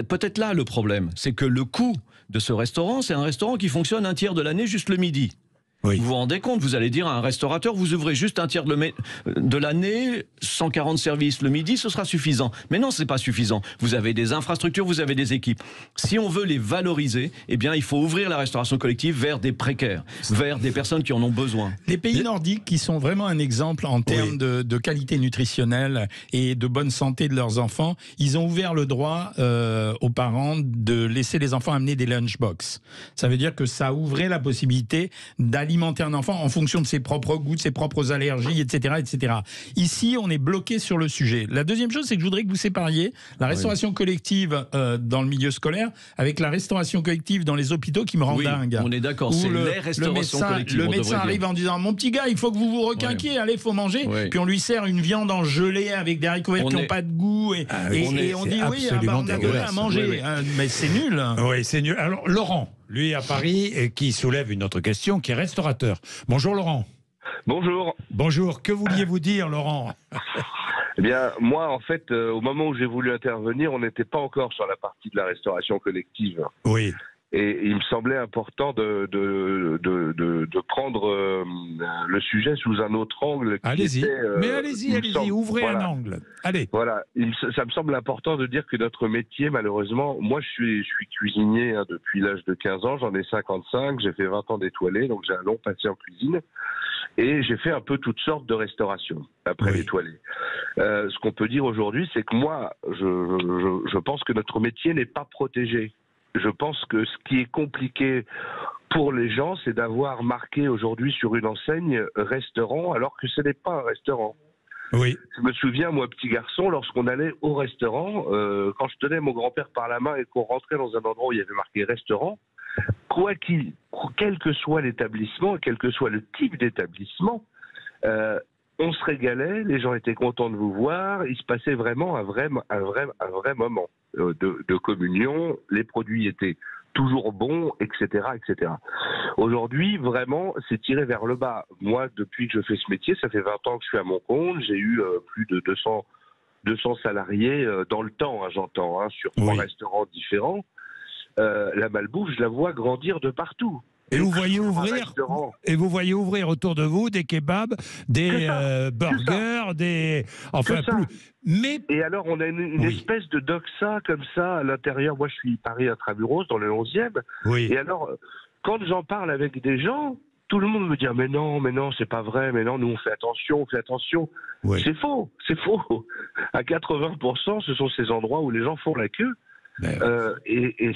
peut-être là le problème. C'est que le coût de ce restaurant, c'est un restaurant qui fonctionne un tiers de l'année, juste le midi. Oui. Vous vous rendez compte, vous allez dire à un restaurateur, vous ouvrez juste un tiers de l'année, 140 services le midi, ce sera suffisant. Mais non, c'est pas suffisant. Vous avez des infrastructures, vous avez des équipes. Si on veut les valoriser, eh bien, il faut ouvrir la restauration collective vers des précaires, vers des personnes qui en ont besoin. Les pays nordiques, qui sont vraiment un exemple en termes de qualité nutritionnelle et de bonne santé de leurs enfants, ils ont ouvert le droit aux parents de laisser les enfants amener des lunchbox. Ça veut dire que ça ouvrait la possibilité d'alimenter un enfant en fonction de ses propres goûts, de ses propres allergies, etc., etc. Ici, on est bloqué sur le sujet. La deuxième chose, c'est que je voudrais que vous sépariez la restauration collective dans le milieu scolaire avec la restauration collective dans les hôpitaux qui me rend dingue. On est d'accord, c'est les restaurations collectives. Le médecin arrive en disant « Mon petit gars, il faut que vous vous requinquiez, allez, il faut manger. » Puis on lui sert une viande en gelée avec des haricots verts qui n'ont pas de goût. Et on dit « Oui, on a donné à manger. » Mais c'est nul. Oui, c'est nul. Alors, Laurent, lui à Paris, qui soulève une autre question, qui est restaurateur. Bonjour Laurent. Bonjour. Bonjour, que vouliez-vous dire Laurent? Eh bien, moi, en fait, au moment où j'ai voulu intervenir, on n'était pas encore sur la partie de la restauration collective. Oui. Et il me semblait important de prendre le sujet sous un autre angle. Allez-y, allez-y, ouvrez un angle. Allez. Voilà, ça me semble important de dire que notre métier, malheureusement, moi je suis cuisinier depuis l'âge de 15 ans, j'en ai 55, j'ai fait 20 ans d'étoilé, donc j'ai un long passé en cuisine. Et j'ai fait un peu toutes sortes de restaurations après l'étoilé. Ce qu'on peut dire aujourd'hui, c'est que moi, je pense que notre métier n'est pas protégé. Je pense que ce qui est compliqué pour les gens, c'est d'avoir marqué aujourd'hui sur une enseigne restaurant, alors que ce n'est pas un restaurant. Oui. Je me souviens, moi, petit garçon, lorsqu'on allait au restaurant, quand je tenais mon grand-père par la main et qu'on rentrait dans un endroit où il y avait marqué restaurant, quel que soit l'établissement, quel que soit le type d'établissement, on se régalait, les gens étaient contents de vous voir, il se passait vraiment un vrai moment de communion, les produits étaient toujours bons, etc., etc. Aujourd'hui, vraiment, c'est tiré vers le bas. Moi, depuis que je fais ce métier, ça fait 20 ans que je suis à mon compte, j'ai eu plus de 200 salariés dans le temps, j'entends, sur 3 restaurants différents. La malbouffe, je la vois grandir de partout. Et vous voyez ouvrir autour de vous des kebabs, des burgers, des... Enfin, plus... Mais... Et alors, on a une espèce de doxa comme ça à l'intérieur. Moi, je suis Paris Intramuros, dans le 11e. Oui. Et alors, quand j'en parle avec des gens, tout le monde me dit « Mais non, c'est pas vrai. Mais non, nous, on fait attention. » Oui. C'est faux. À 80%, ce sont ces endroits où les gens font la queue. Et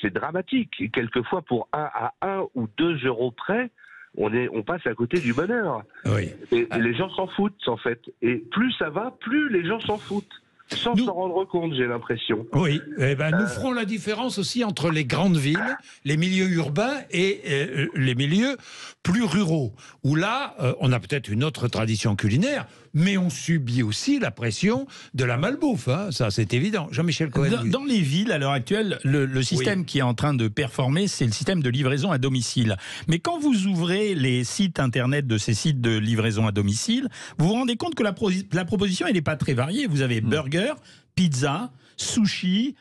c'est dramatique. Et quelquefois, pour 1 ou 2 euros près, on passe à côté du bonheur. Oui. Et les gens s'en foutent, en fait. Et plus ça va, plus les gens s'en foutent. Sans s'en rendre compte, j'ai l'impression. Oui, nous ferons la différence aussi entre les grandes villes, les milieux urbains et les milieux plus ruraux, où là, on a peut-être une autre tradition culinaire, mais on subit aussi la pression de la malbouffe, ça c'est évident. Jean-Michel Cohen. Dans les villes, à l'heure actuelle, le système qui est en train de performer, c'est le système de livraison à domicile. Mais quand vous ouvrez les sites internet de ces sites de livraison à domicile, vous vous rendez compte que la proposition, elle n'est pas très variée. Vous avez burger, pizza, sushi,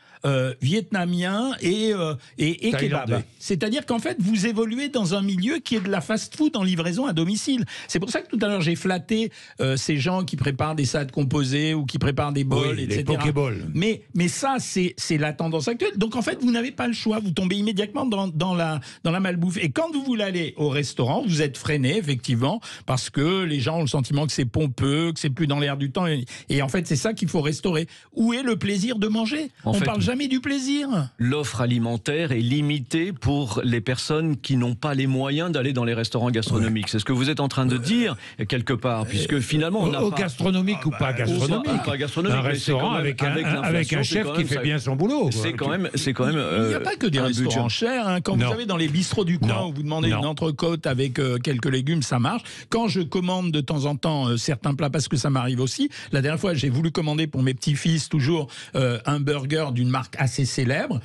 vietnamien et kebab. C'est-à-dire qu'en fait, vous évoluez dans un milieu qui est de la fast-food en livraison à domicile. C'est pour ça que tout à l'heure, j'ai flatté ces gens qui préparent des salades composées ou qui préparent des bols, etc. Les pokéballs. Mais ça, c'est la tendance actuelle. Donc en fait, vous n'avez pas le choix. Vous tombez immédiatement dans la malbouffe. Et quand vous voulez aller au restaurant, vous êtes freiné, effectivement, parce que les gens ont le sentiment que c'est pompeux, que c'est plus dans l'air du temps. Et en fait, c'est ça qu'il faut restaurer. Où est le plaisir de manger? On parle jamais du plaisir. L'offre alimentaire est limitée pour les personnes qui n'ont pas les moyens d'aller dans les restaurants gastronomiques. C'est ce que vous êtes en train de dire, quelque part, puisque finalement... on n'a pas... gastronomique ou pas gastronomique. Pas gastronomique, un restaurant avec un chef qui fait bien son boulot. C'est quand même il n'y a pas que des restaurants chers. Quand vous avez dans les bistrots du coin où vous demandez une entrecôte avec quelques légumes, ça marche. Quand je commande de temps en temps certains plats, parce que ça m'arrive aussi, la dernière fois, j'ai voulu commander pour mes petits-fils toujours un burger d'une marque assez célèbre.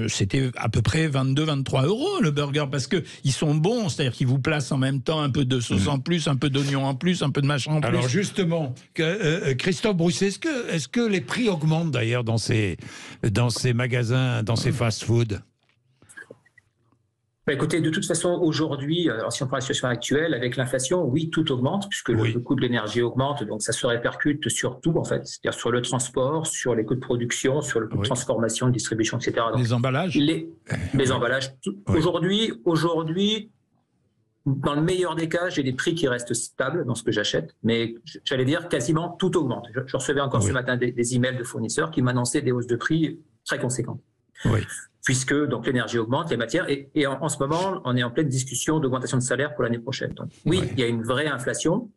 C'était à peu près 22-23 € le burger, parce qu'ils sont bons, c'est-à-dire qu'ils vous placent en même temps un peu de sauce en plus, un peu d'oignon en plus, un peu de machin en plus. Alors justement, Christophe Brousset, est-ce que les prix augmentent d'ailleurs dans ces magasins, dans ces fast-food? Écoutez, de toute façon, aujourd'hui, si on prend la situation actuelle, avec l'inflation, oui, tout augmente, puisque le coût de l'énergie augmente, donc ça se répercute sur tout, en fait, c'est-à-dire sur le transport, sur les coûts de production, sur le coût de transformation, de distribution, etc. Donc, les emballages les emballages. Aujourd'hui, dans le meilleur des cas, j'ai des prix qui restent stables dans ce que j'achète, mais j'allais dire quasiment tout augmente. Je recevais encore ce matin des emails de fournisseurs qui m'annonçaient des hausses de prix très conséquentes. Puisque donc l'énergie augmente, les matières, et en ce moment, on est en pleine discussion d'augmentation de salaire pour l'année prochaine. Donc il y a une vraie inflation.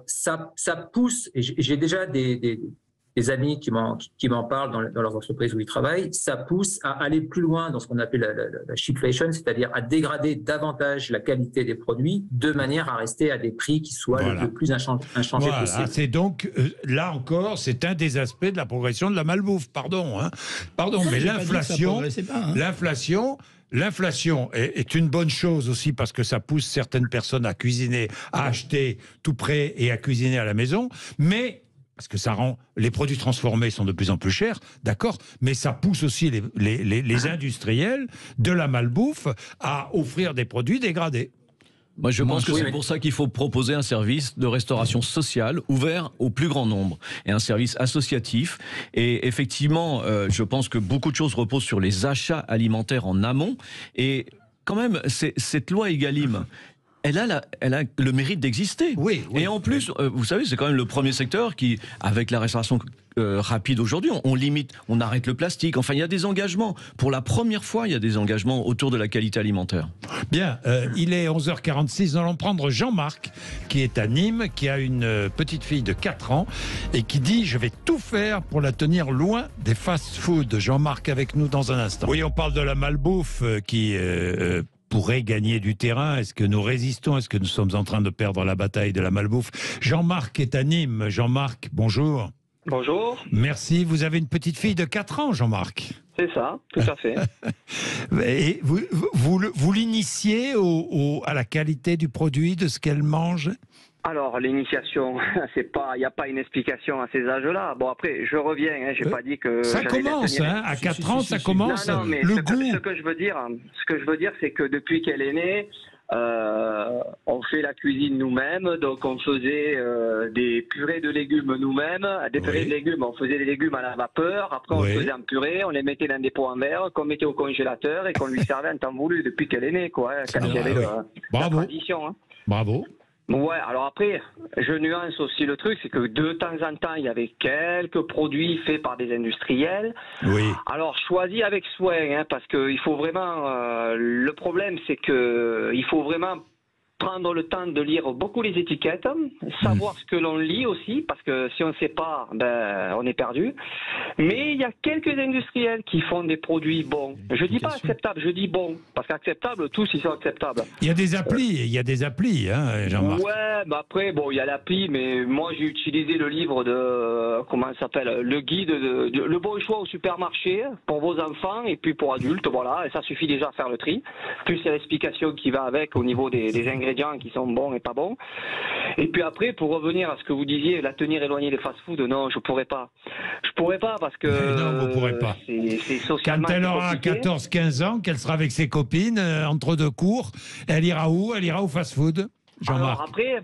Ça pousse, et j'ai déjà des amis qui m'en parlent dans leurs entreprises où ils travaillent, ça pousse à aller plus loin dans ce qu'on appelle la shitflation, c'est-à-dire à dégrader davantage la qualité des produits de manière à rester à des prix qui soient le plus inchangés possible. C'est donc, là encore, c'est un des aspects de la progression de la malbouffe. Pardon, mais l'inflation est une bonne chose aussi parce que ça pousse certaines personnes à cuisiner, à acheter tout prêt et à cuisiner à la maison, mais parce que ça rend les produits transformés sont de plus en plus chers, d'accord, mais ça pousse aussi les industriels de la malbouffe à offrir des produits dégradés. Moi, je pense que c'est pour ça qu'il faut proposer un service de restauration sociale ouvert au plus grand nombre et un service associatif. Et effectivement, je pense que beaucoup de choses reposent sur les achats alimentaires en amont. Et quand même, cette loi Egalim, elle a le mérite d'exister. Et en plus, vous savez, c'est quand même le premier secteur qui, avec la restauration rapide aujourd'hui, on arrête le plastique. Enfin, il y a des engagements. Pour la première fois, il y a des engagements autour de la qualité alimentaire. Bien, il est 11h46. Nous allons prendre Jean-Marc, qui est à Nîmes, qui a une petite fille de 4 ans et qui dit « Je vais tout faire pour la tenir loin des fast-foods ». Jean-Marc avec nous dans un instant. Oui, on parle de la malbouffe qui... pourrait gagner du terrain. Est-ce que nous résistons? Est-ce que nous sommes en train de perdre la bataille de la malbouffe? Jean-Marc est à Nîmes. Jean-Marc, bonjour. Bonjour. Merci. Vous avez une petite fille de 4 ans, Jean-Marc. C'est ça, tout à fait. Et vous l'initiez à la qualité du produit, de ce qu'elle mange? Alors, l'initiation, il n'y a pas une explication à ces âges-là. Bon, après, je reviens, j'ai pas dit que... Ça commence, à 4 ans, ça commence. Non, mais ce que je veux dire, c'est que depuis qu'elle est née, on fait la cuisine nous-mêmes, donc on faisait des purées de légumes nous-mêmes, des purées de légumes, on faisait des légumes à la vapeur, après on faisait en purée, on les mettait dans des pots en verre, qu'on mettait au congélateur et qu'on lui servait en temps voulu depuis qu'elle est née, quoi, quand il y avait la tradition. Hein. Bravo. Ouais, alors après, je nuance aussi le truc, c'est que de temps en temps, il y avait quelques produits faits par des industriels. Alors, choisis avec soin, parce qu'il faut vraiment... le problème, c'est qu'il faut vraiment prendre le temps de lire beaucoup les étiquettes, savoir ce que l'on lit aussi, parce que si on ne sait pas, on est perdu. Mais il y a quelques industriels qui font des produits bons. Je dis pas acceptables, je dis bons, parce qu'acceptables, tous ils sont acceptables. Il y a des applis, Jean-Marc. Ouais, mais après, il y a l'appli, mais moi j'ai utilisé le livre de, comment ça s'appelle, le guide, le bon choix au supermarché pour vos enfants et puis pour adultes, voilà, et ça suffit déjà à faire le tri. Plus c'est l'explication qui va avec au niveau des ingrédients qui sont bons et pas bons. Et puis après, pour revenir à ce que vous disiez, la tenir éloignée des fast-foods, non, je pourrais pas. Je pourrais pas parce que... non, vous pourrez pas. C'est socialement... Quand elle aura 14-15 ans, qu'elle sera avec ses copines, entre deux cours, elle ira où? Elle ira au fast-food, Jean-Marc. Alors après,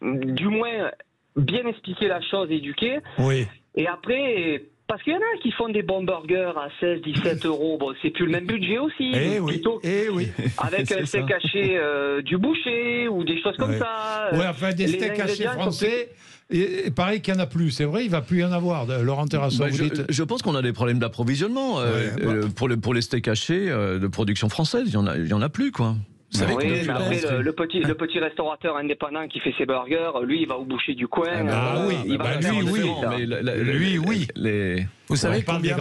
du moins, bien expliquer la chose, éduquer. Et après... Parce qu'il y en a qui font des bons burgers à 16-17 euros. Bon, c'est plus le même budget aussi. Avec un steak haché du boucher ou des choses comme ça. Enfin des steaks hachés français. Et pareil qu'il n'y en a plus. C'est vrai, il ne va plus y en avoir. Laurent Terrasson, je pense qu'on a des problèmes d'approvisionnement. Pour les steaks hachés de production française, il n'y en a plus, quoi. Mais après, le petit restaurateur indépendant qui fait ses burgers, lui, il va au boucher du coin. Vous savez combien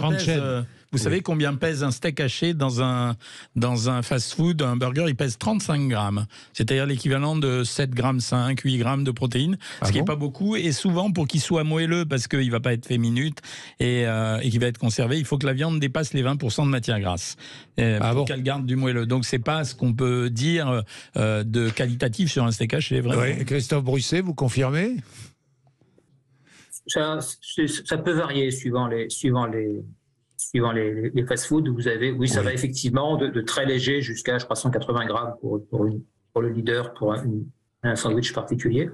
Vous savez combien pèse un steak haché dans un fast-food, un burger? Il pèse 35 grammes. C'est-à-dire l'équivalent de 7 grammes 5, 8 grammes de protéines, ce qui n'est pas beaucoup. Et souvent, pour qu'il soit moelleux, parce qu'il ne va pas être fait minute et qu'il va être conservé, il faut que la viande dépasse les 20% de matière grasse pour qu'elle garde du moelleux. Donc, ce n'est pas ce qu'on peut dire de qualitatif sur un steak haché, vraiment. Christophe Brusset, vous confirmez? Ça peut varier suivant les suivant les fast-foods, vous avez, ça va effectivement de très léger jusqu'à, je crois, 180 grammes pour le leader, pour un sandwich particulier.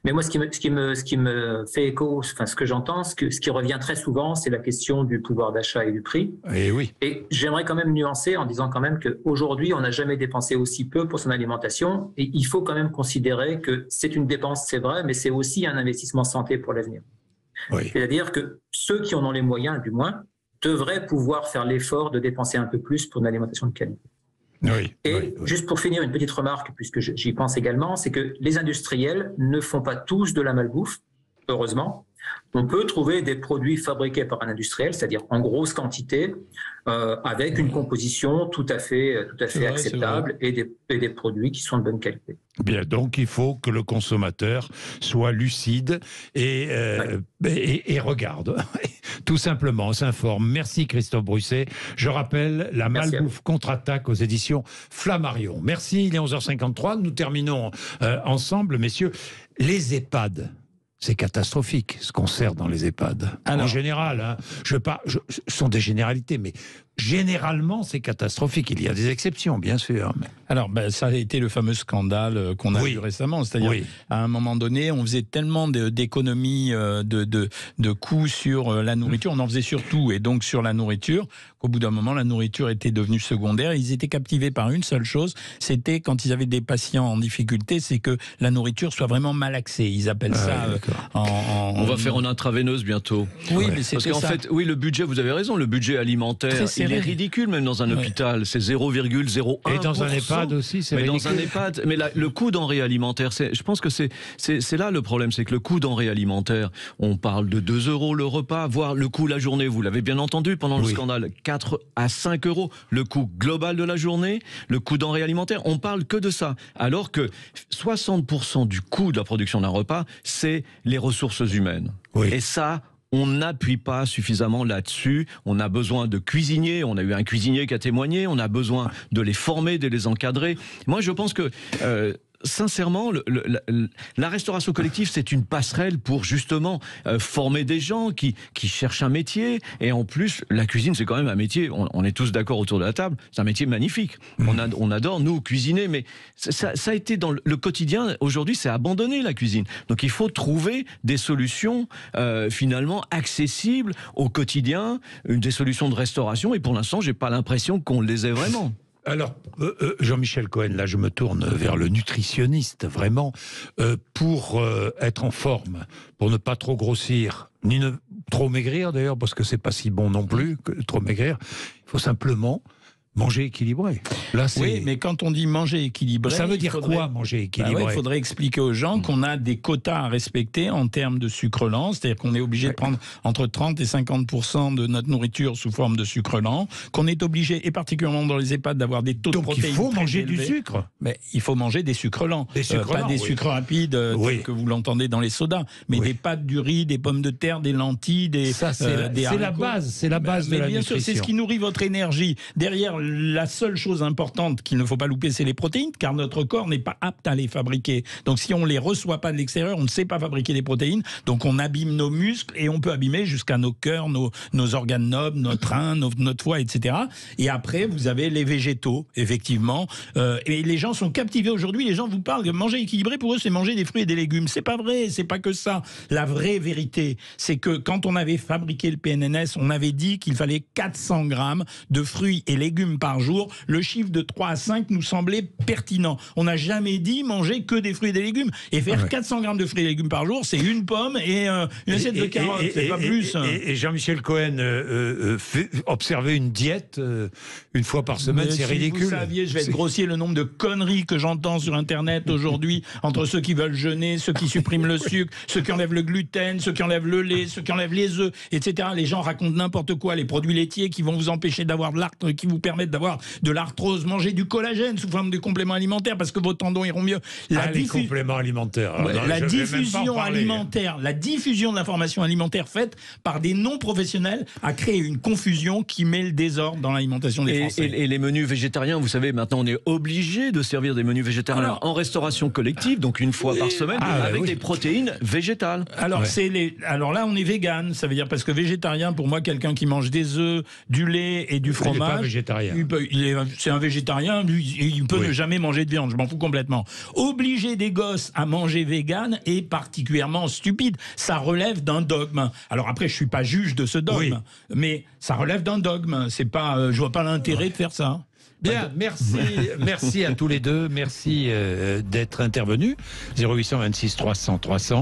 Mais moi, ce qui me fait écho, enfin, ce que j'entends, ce qui revient très souvent, c'est la question du pouvoir d'achat et du prix. Et oui. Et j'aimerais quand même nuancer en disant quand même qu'aujourd'hui, on n'a jamais dépensé aussi peu pour son alimentation. Et il faut quand même considérer que c'est une dépense, c'est vrai, mais c'est aussi un investissement santé pour l'avenir. Oui. C'est-à-dire que ceux qui en ont les moyens, du moins, devraient pouvoir faire l'effort de dépenser un peu plus pour une alimentation de qualité. Oui, et juste pour finir, une petite remarque, puisque j'y pense également, c'est que les industriels ne font pas tous de la malbouffe, heureusement. On peut trouver des produits fabriqués par un industriel, c'est-à-dire en grosse quantité, avec une composition tout à fait acceptable et des produits qui sont de bonne qualité. Bien, donc il faut que le consommateur soit lucide et regarde, tout simplement, s'informe. Merci Christophe Brusset. Je rappelle, La Malbouffe contre-attaque aux éditions Flammarion. Merci, il est 11h53, nous terminons ensemble, messieurs. Les EHPAD. C'est catastrophique ce qu'on sert dans les EHPAD. En général, hein, ce sont des généralités, mais généralement c'est catastrophique. Il y a des exceptions, bien sûr. Mais... Alors, ça a été le fameux scandale qu'on a vu récemment. C'est-à-dire, à un moment donné, on faisait tellement d'économies de coûts sur la nourriture, on en faisait sur tout, et donc sur la nourriture, qu'au bout d'un moment, la nourriture était devenue secondaire. Ils étaient captivés par une seule chose, c'était quand ils avaient des patients en difficulté, c'est que la nourriture soit vraiment malaxée. Ils appellent ça... On va faire en intraveineuse bientôt. Oui, mais c'est parce qu'en fait, oui, le budget, vous avez raison, le budget alimentaire, il est ridicule même dans un hôpital. C'est 0,01%. Et dans un EHPAD aussi, c'est ridicule. Dans un EHPAD, mais le coût denrées alimentaires, je pense que c'est là le problème, c'est que le coût denrées alimentaires, on parle de 2 € le repas, voire le coût la journée, vous l'avez bien entendu pendant le scandale, 4 à 5 € le coût global de la journée, le coût denrées alimentaires, on parle que de ça. Alors que 60% du coût de la production d'un repas, c'est les ressources humaines. Et ça, on n'appuie pas suffisamment là-dessus. On a besoin de cuisiniers. On a eu un cuisinier qui a témoigné. On a besoin de les former, de les encadrer. Moi, je pense que... sincèrement, la restauration collective, c'est une passerelle pour justement former des gens qui cherchent un métier. Et en plus, la cuisine, c'est quand même un métier, on est tous d'accord autour de la table, c'est un métier magnifique. On adore, nous, cuisiner, mais ça a été dans le quotidien. Aujourd'hui, c'est abandonné, la cuisine. Donc il faut trouver des solutions finalement accessibles au quotidien, des solutions de restauration. Et pour l'instant, j'ai pas l'impression qu'on les ait vraiment. Alors, Jean-Michel Cohen, là je me tourne vers le nutritionniste, vraiment, pour être en forme, pour ne pas trop grossir, ni ne trop maigrir d'ailleurs, parce que c'est pas si bon non plus, que trop maigrir, il faut simplement manger équilibré. Là, oui, mais quand on dit manger équilibré... Ça veut dire quoi, manger équilibré ? Il faudrait expliquer aux gens qu'on a des quotas à respecter en termes de sucre lent, c'est-à-dire qu'on est obligé de prendre entre 30 et 50% de notre nourriture sous forme de sucre lent, qu'on est obligé, et particulièrement dans les EHPAD, d'avoir des taux de protéines. Donc il faut manger du sucre. Mais il faut manger des sucres lents. Des sucres lents, pas des sucres rapides, tels que vous l'entendez dans les sodas, mais des pâtes, du riz, des pommes de terre, des lentilles, des la base, c'est la base de la nutrition. Bien sûr, c'est ce qui nourrit votre énergie. Derrière, la seule chose importante qu'il ne faut pas louper, c'est les protéines, car notre corps n'est pas apte à les fabriquer. Donc si on ne les reçoit pas de l'extérieur, on ne sait pas fabriquer des protéines, donc on abîme nos muscles et on peut abîmer jusqu'à nos cœurs, nos organes nobles, notre rein, notre foie, etc. Et après, vous avez les végétaux, effectivement. Et les gens sont captivés aujourd'hui. Les gens vous parlent de manger équilibré. Pour eux, c'est manger des fruits et des légumes. C'est pas vrai, c'est pas que ça. La vraie vérité, c'est que quand on avait fabriqué le PNNS, on avait dit qu'il fallait 400 grammes de fruits et légumes par jour. Le chiffre de 3 à 5 nous semblait pertinent. On n'a jamais dit manger que des fruits et des légumes. Et faire 400 grammes de fruits et légumes par jour, c'est une pomme et une assiette de carottes, c'est pas plus. Et Jean-Michel Cohen observer une diète une fois par semaine, c'est ridicule. Vous saviez, je vais être grossier, le nombre de conneries que j'entends sur Internet aujourd'hui, entre ceux qui veulent jeûner, ceux qui suppriment le sucre, ceux qui enlèvent le gluten, ceux qui enlèvent le lait, ceux qui enlèvent les œufs, etc. Les gens racontent n'importe quoi, les produits laitiers qui vont vous empêcher d'avoir de l'arc, qui vous permettent permettre d'avoir de l'arthrose. Mangez du collagène sous forme de complément alimentaire parce que vos tendons iront mieux. Les compléments alimentaires. La diffusion alimentaire, la diffusion de l'information alimentaire faite par des non-professionnels a créé une confusion qui met le désordre dans l'alimentation des Français. Et les menus végétariens, vous savez, maintenant on est obligé de servir des menus végétariens en restauration collective, donc une fois par semaine, avec des protéines végétales. Alors, alors là, on est vegan, ça veut dire parce que végétarien, pour moi, quelqu'un qui mange des œufs, du lait et du fromage. Il n'est pas végétarien. C'est un végétarien, il peut ne jamais manger de viande, je m'en fous complètement. Obliger des gosses à manger vegan est particulièrement stupide. Ça relève d'un dogme. Alors après, je suis pas juge de ce dogme, mais ça relève d'un dogme. C'est pas, je vois pas l'intérêt de faire ça. Bien, merci à tous les deux, merci d'être intervenus. 0826 300 300.